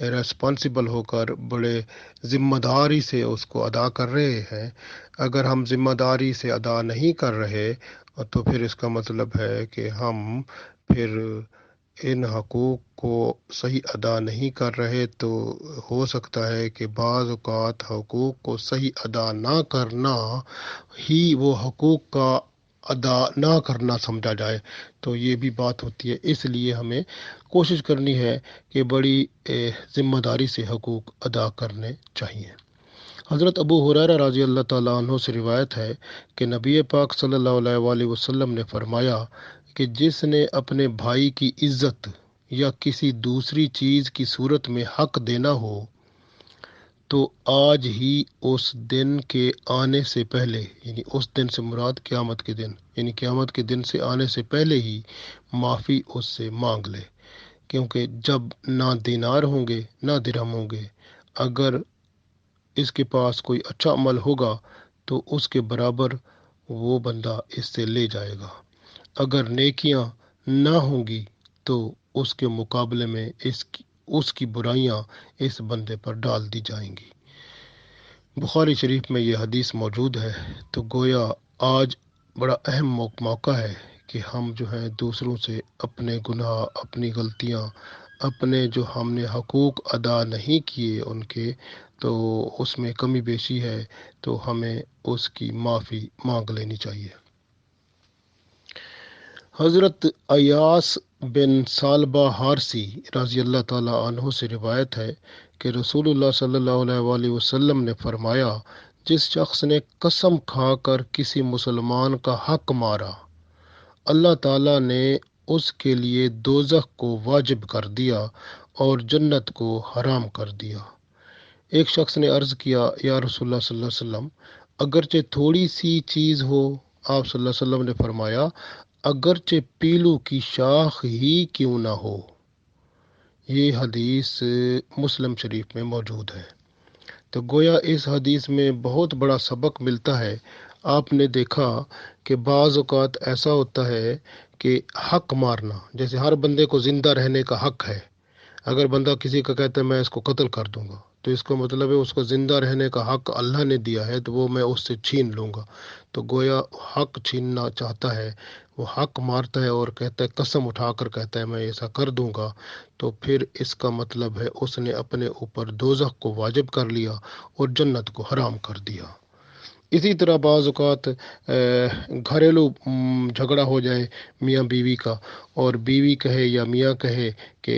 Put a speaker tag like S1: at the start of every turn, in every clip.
S1: Responsible ہو کر بڑے ذمہ داری سے اس کو ادا کر رہے ہیں. اگر ہم ذمہ داری سے ادا نہیں کر رہے تو پھر اس کا مطلب ہے کہ ہم پھر ان حقوق کو صحیح ادا نہیں کر رہے. تو ہو سکتا ہے کہ بعض اوقات حقوق کو صحیح ادا نہ کرنا ہی وہ حقوق کا ادا نہ کرنا سمجھا جائے. تو یہ بھی بات ہوتی ہے. اس لیے ہمیں کوشش کرنی ہے کہ بڑی ذمہ داری سے حقوق ادا کرنے چاہیے. حضرت ابو ہریرہ رضی اللہ تعالیٰ عنہ سے روایت ہے کہ نبی پاک صلی اللہ علیہ وآلہ وسلم نے فرمایا کہ جس نے اپنے بھائی کی عزت یا کسی دوسری چیز کی صورت میں حق دینا ہو تو آج ہی اس دن کے آنے سے پہلے، یعنی اس دن سے مراد قیامت کے دن، یعنی قیامت کے دن سے آنے سے پہلے ہی معافی اس سے مانگ لے. کیونکہ جب نہ دینار ہوں گے نہ درہم ہوں گے، اگر اس کے پاس کوئی اچھا عمل ہوگا تو اس کے برابر وہ بندہ اس سے لے جائے گا. اگر نیکیاں نہ ہوں گی تو اس کے مقابلے میں اس کی برائیاں اس بندے پر ڈال دی جائیں گی. بخاری شریف میں یہ حدیث موجود ہے. تو گویا آج بڑا اہم موقع ہے کہ ہم جو ہیں دوسروں سے اپنے گناہ، اپنی غلطیاں، اپنے جو ہم نے حقوق ادا نہیں کیے ان کے، تو اس میں کمی بیشی ہے تو ہمیں اس کی معافی مانگ لینی چاہیے. حضرت ایاس بن ثعلبہ حارثی رضی اللہ تعالیٰ عنہ سے روایت ہے کہ رسول اللہ صلی اللہ علیہ وآلہ وسلم نے فرمایا، جس شخص نے قسم کھا کر کسی مسلمان کا حق مارا، اللہ تعالیٰ نے اس کے لیے دوزخ کو واجب کر دیا اور جنت کو حرام کر دیا. ایک شخص نے عرض کیا، یا رسول اللہ صلی اللہ علیہ وسلم، اگرچہ تھوڑی سی چیز ہو؟ آپ صلی اللہ علیہ وسلم نے فرمایا، اگرچہ پیلو کی شاخ ہی کیوں نہ ہو. یہ حدیث مسلم شریف میں موجود ہے. تو گویا اس حدیث میں بہت بڑا سبق ملتا ہے. آپ نے دیکھا کہ بعض اوقات ایسا ہوتا ہے کہ حق مارنا، جیسے ہر بندے کو زندہ رہنے کا حق ہے. اگر بندہ کسی کا کہتا ہے میں اس کو قتل کر دوں گا، تو اس کا مطلب ہے اس کو زندہ رہنے کا حق اللہ نے دیا ہے تو وہ میں اس سے چھین لوں گا. تو گویا حق چھیننا چاہتا ہے، وہ حق مارتا ہے اور کہتا ہے، قسم اٹھا کر کہتا ہے میں ایسا کر دوں گا، تو پھر اس کا مطلب ہے اس نے اپنے اوپر دوزخ کو واجب کر لیا اور جنت کو حرام کر دیا. اسی طرح بعض اوقات گھریلو جھگڑا ہو جائے میاں بیوی کا، اور بیوی کہے یا میاں کہے کہ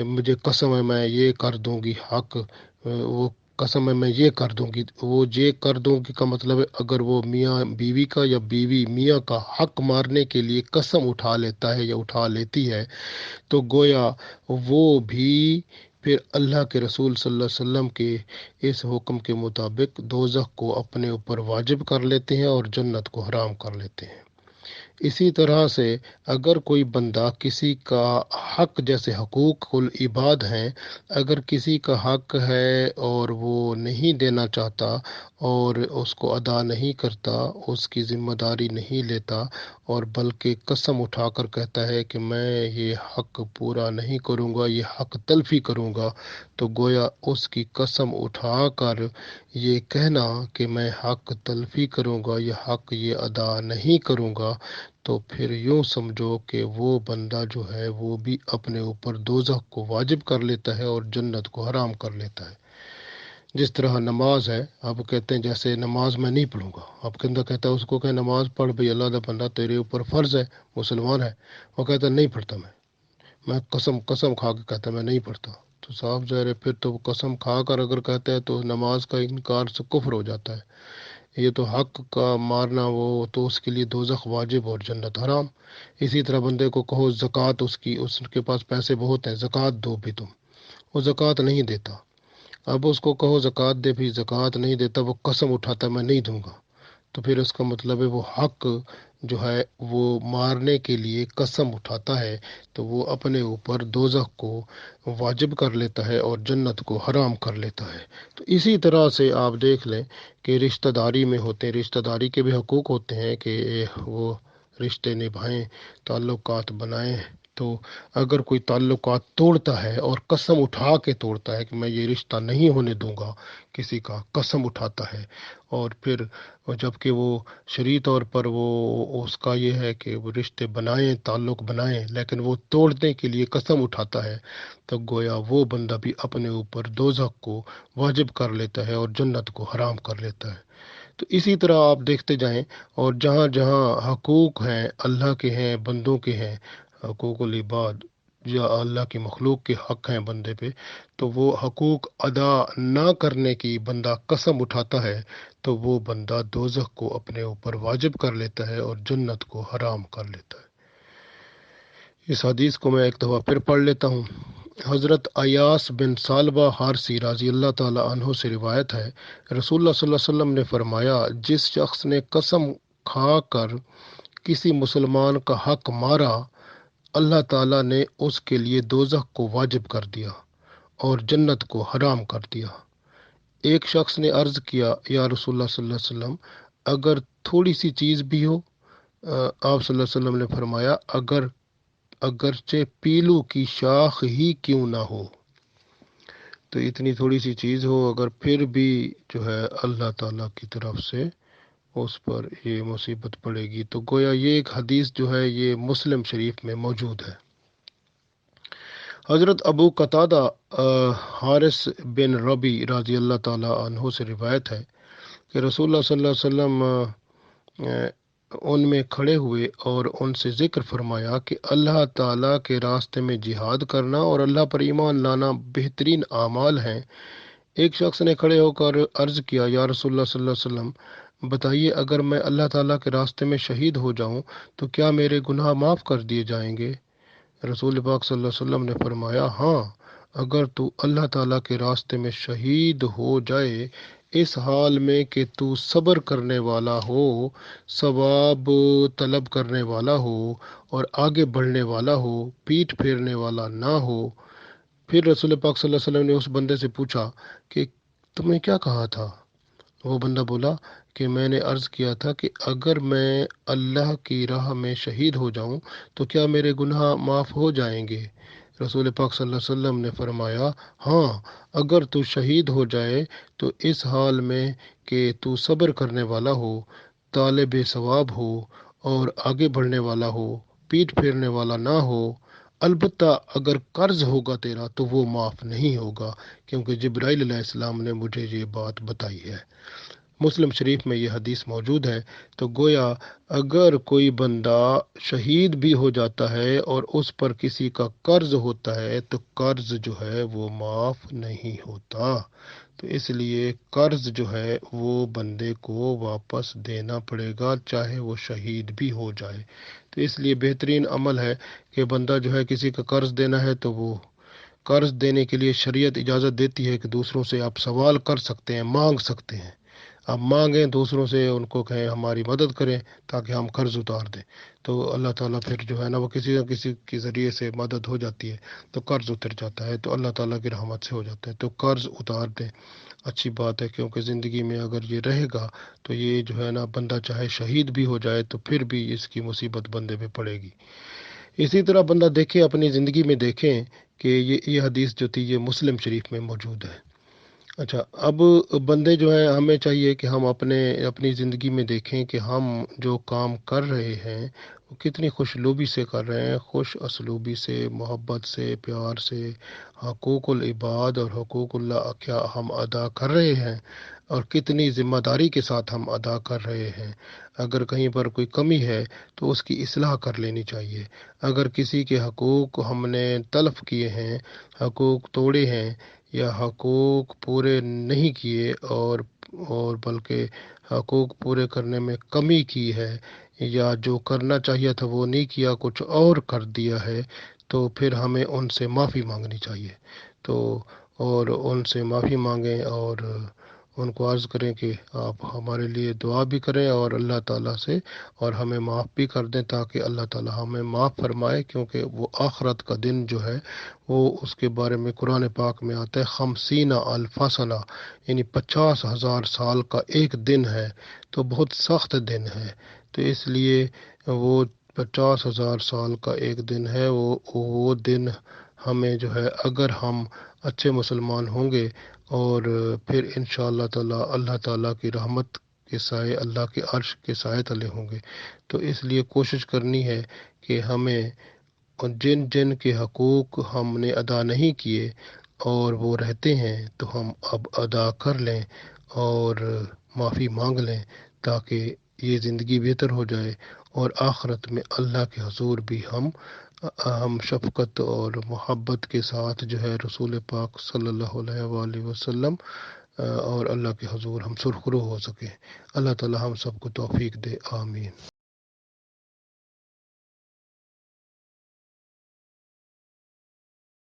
S1: مجھے قسم ہے میں یہ کر دوں گی، حق وہ قسم ہے میں یہ کر دوں گی. وہ یہ کر دوں گی کا مطلب ہے اگر وہ میاں بیوی کا یا بیوی میاں کا حق مارنے کے لیے قسم اٹھا لیتا ہے یا اٹھا لیتی ہے، تو گویا وہ بھی پھر اللہ کے رسول صلی اللہ علیہ وسلم کے اس حکم کے مطابق دوزخ کو اپنے اوپر واجب کر لیتے ہیں اور جنت کو حرام کر لیتے ہیں. اسی طرح سے اگر کوئی بندہ کسی کا حق، جیسے حقوق العباد ہیں، اگر کسی کا حق ہے اور وہ نہیں دینا چاہتا اور اس کو ادا نہیں کرتا، اس کی ذمہ داری نہیں لیتا، اور بلکہ قسم اٹھا کر کہتا ہے کہ میں یہ حق پورا نہیں کروں گا، یہ حق تلفی کروں گا، تو گویا اس کی قسم اٹھا کر یہ کہنا کہ میں حق تلفی کروں گا، یہ حق یہ ادا نہیں کروں گا، تو پھر یوں سمجھو کہ وہ بندہ جو ہے وہ بھی اپنے اوپر دوزخ کو واجب کر لیتا ہے اور جنت کو حرام کر لیتا ہے. جس طرح نماز ہے، آپ کہتے ہیں جیسے نماز میں نہیں پڑھوں گا، آپ کے اندر کہتا ہے اس کو کہ نماز پڑھ بھئی، اللہ دا بندہ تیرے اوپر فرض ہے، مسلمان ہے، وہ کہتا ہے نہیں پڑھتا میں قسم کھا کے کہتا ہے میں نہیں پڑھتا. تو صاف ظاہر ہے پھر تو وہ قسم کھا کر اگر کہتا ہے تو نماز کا انکار سے کفر ہو جاتا ہے. یہ تو حق کا مارنا، وہ تو اس کے لیے دوزخ واجب اور جنت حرام. اسی طرح بندے کو کہو زکوٰۃ اس کے پاس پیسے بہت ہیں، زکوٰۃ دو بھی تم، وہ زکوٰۃ نہیں دیتا. اب اس کو کہو زکوٰۃ دے، بھی زکوٰۃ نہیں دیتا، وہ قسم اٹھاتا ہے میں نہیں دوں گا، تو پھر اس کا مطلب ہے وہ حق جو ہے وہ مارنے کے لیے قسم اٹھاتا ہے، تو وہ اپنے اوپر دوزخ کو واجب کر لیتا ہے اور جنت کو حرام کر لیتا ہے. تو اسی طرح سے آپ دیکھ لیں کہ رشتہ داری میں ہوتے ہیں، رشتہ داری کے بھی حقوق ہوتے ہیں کہ وہ رشتے نبھائیں، تعلقات بنائیں، تو اگر کوئی تعلقات توڑتا ہے اور قسم اٹھا کے توڑتا ہے کہ میں یہ رشتہ نہیں ہونے دوں گا، کسی کا قسم اٹھاتا ہے، اور پھر جب کہ وہ شرعی طور پر وہ اس کا یہ ہے کہ وہ رشتے بنائیں، تعلق بنائیں، لیکن وہ توڑنے کے لیے قسم اٹھاتا ہے، تو گویا وہ بندہ بھی اپنے اوپر دوزخ کو واجب کر لیتا ہے اور جنت کو حرام کر لیتا ہے۔ تو اسی طرح آپ دیکھتے جائیں، اور جہاں جہاں حقوق ہیں، اللہ کے ہیں، بندوں کے ہیں، حقوق العباد یا اللہ کی مخلوق کے حق ہیں بندے پہ، تو وہ حقوق ادا نہ کرنے کی بندہ قسم اٹھاتا ہے، تو وہ بندہ دوزخ کو اپنے اوپر واجب کر لیتا ہے اور جنت کو حرام کر لیتا ہے۔ اس حدیث کو میں ایک دفعہ پھر پڑھ لیتا ہوں۔ حضرت ایاس بن ثعلبہ حارثی رضی اللہ تعالی عنہ سے روایت ہے، رسول اللہ صلی اللہ علیہ وسلم نے فرمایا، جس شخص نے قسم کھا کر کسی مسلمان کا حق مارا، اللہ تعالیٰ نے اس کے لیے دوزخ کو واجب کر دیا اور جنت کو حرام کر دیا۔ ایک شخص نے عرض کیا، یا رسول اللہ صلی اللہ علیہ وسلم، اگر تھوڑی سی چیز بھی ہو؟ آپ صلی اللہ علیہ وسلم نے فرمایا، اگرچہ پیلو کی شاخ ہی کیوں نہ ہو، تو اتنی تھوڑی سی چیز ہو اگر پھر بھی جو ہے اللہ تعالیٰ کی طرف سے اس پر یہ مصیبت پڑے گی۔ تو گویا یہ ایک حدیث جو ہے یہ مسلم شریف میں موجود ہے۔ حضرت ابو قتادہ حارث بن ربی رضی اللہ تعالیٰ عنہ سے روایت ہے کہ رسول اللہ صلی اللہ علیہ وسلم ان میں کھڑے ہوئے اور ان سے ذکر فرمایا کہ اللہ تعالیٰ کے راستے میں جہاد کرنا اور اللہ پر ایمان لانا بہترین اعمال ہیں۔ ایک شخص نے کھڑے ہو کر عرض کیا، یا رسول اللہ صلی اللہ علیہ وسلم، بتائیے، اگر میں اللہ تعالیٰ کے راستے میں شہید ہو جاؤں تو کیا میرے گناہ معاف کر دیے جائیں گے؟ رسول پاک صلی اللہ علیہ وسلم نے فرمایا، ہاں، اگر تو اللہ تعالیٰ کے راستے میں شہید ہو جائے اس حال میں کہ تو صبر کرنے والا ہو، ثواب طلب کرنے والا ہو اور آگے بڑھنے والا ہو، پیٹھ پھیرنے والا نہ ہو۔ پھر رسول پاک صلی اللہ علیہ وسلم نے اس بندے سے پوچھا کہ تم نے کیا کہا تھا؟ وہ بندہ بولا کہ میں نے عرض کیا تھا کہ اگر میں اللہ کی راہ میں شہید ہو جاؤں تو کیا میرے گناہ معاف ہو جائیں گے؟ رسول پاک صلی اللہ علیہ وسلم نے فرمایا، ہاں، اگر تو شہید ہو جائے تو اس حال میں کہ تو صبر کرنے والا ہو، طالب ثواب ہو اور آگے بڑھنے والا ہو، پیٹھ پھیرنے والا نہ ہو۔ البتہ اگر قرض ہوگا تیرا تو وہ معاف نہیں ہوگا، کیونکہ جبرائیل علیہ السلام نے مجھے یہ بات بتائی ہے۔ مسلم شریف میں یہ حدیث موجود ہے۔ تو گویا اگر کوئی بندہ شہید بھی ہو جاتا ہے اور اس پر کسی کا قرض ہوتا ہے تو قرض جو ہے وہ معاف نہیں ہوتا، تو اس لیے قرض جو ہے وہ بندے کو واپس دینا پڑے گا، چاہے وہ شہید بھی ہو جائے۔ تو اس لیے بہترین عمل ہے کہ بندہ جو ہے کسی کا قرض دینا ہے تو وہ قرض دینے کے لیے شریعت اجازت دیتی ہے کہ دوسروں سے آپ سوال کر سکتے ہیں، مانگ سکتے ہیں، آپ مانگیں دوسروں سے، ان کو کہیں ہماری مدد کریں تاکہ ہم قرض اتار دیں، تو اللہ تعالیٰ پھر جو ہے نا وہ کسی نہ کسی کے ذریعے سے مدد ہو جاتی ہے، تو قرض اتر جاتا ہے، تو اللہ تعالیٰ کی رحمت سے ہو جاتا ہے، تو قرض اتار دیں، اچھی بات ہے، کیونکہ زندگی میں اگر یہ رہے گا تو یہ جو ہے نا بندہ چاہے شہید بھی ہو جائے تو پھر بھی اس کی مصیبت بندے پہ پڑے گی۔ اسی طرح بندہ دیکھے اپنی زندگی میں دیکھیں کہ یہ حدیث جو تھی یہ مسلم شریف میں موجود ہے۔ اچھا، اب بندے جو ہیں ہمیں چاہیے کہ ہم اپنی زندگی میں دیکھیں کہ ہم جو کام کر رہے ہیں وہ کتنی خوش لوبی سے کر رہے ہیں، خوش اسلوبی سے، محبت سے، پیار سے، حقوق العباد اور حقوق اللہ کیا ہم ادا کر رہے ہیں، اور کتنی ذمہ داری کے ساتھ ہم ادا کر رہے ہیں۔ اگر کہیں پر کوئی کمی ہے تو اس کی اصلاح کر لینی چاہیے۔ اگر کسی کے حقوق ہم نے تلف کیے ہیں، حقوق توڑے ہیں یا حقوق پورے نہیں کیے اور بلکہ حقوق پورے کرنے میں کمی کی ہے، یا جو کرنا چاہیے تھا وہ نہیں کیا، کچھ اور کر دیا ہے، تو پھر ہمیں ان سے معافی مانگنی چاہیے، تو اور ان سے معافی مانگیں اور ان کو عرض کریں کہ آپ ہمارے لیے دعا بھی کریں اور اللہ تعالیٰ سے اور ہمیں معاف بھی کر دیں تاکہ اللہ تعالیٰ ہمیں معاف فرمائے، کیونکہ وہ آخرت کا دن جو ہے وہ اس کے بارے میں قرآن پاک میں آتا ہے 50,000 سنہ، یعنی 50,000 سال کا ایک دن ہے، تو بہت سخت دن ہے، تو اس لیے وہ 50,000 سال کا ایک دن ہے، وہ دن ہمیں جو ہے اگر ہم اچھے مسلمان ہوں گے اور پھر انشاءاللہ تعالی اللہ تعالیٰ کی رحمت کے سائے، اللہ کے عرش کے سائے تلے ہوں گے۔ تو اس لیے کوشش کرنی ہے کہ ہمیں جن جن کے حقوق ہم نے ادا نہیں کیے اور وہ رہتے ہیں تو ہم اب ادا کر لیں اور معافی مانگ لیں، تاکہ یہ زندگی بہتر ہو جائے اور آخرت میں اللہ کے حضور بھی ہم شفقت اور محبت کے ساتھ جو ہے رسول پاک صلی اللہ علیہ وآلہ وسلم اور اللہ کے حضور ہم سرخرو ہو سکیں۔ اللہ تعالی ہم سب کو توفیق دے، آمین۔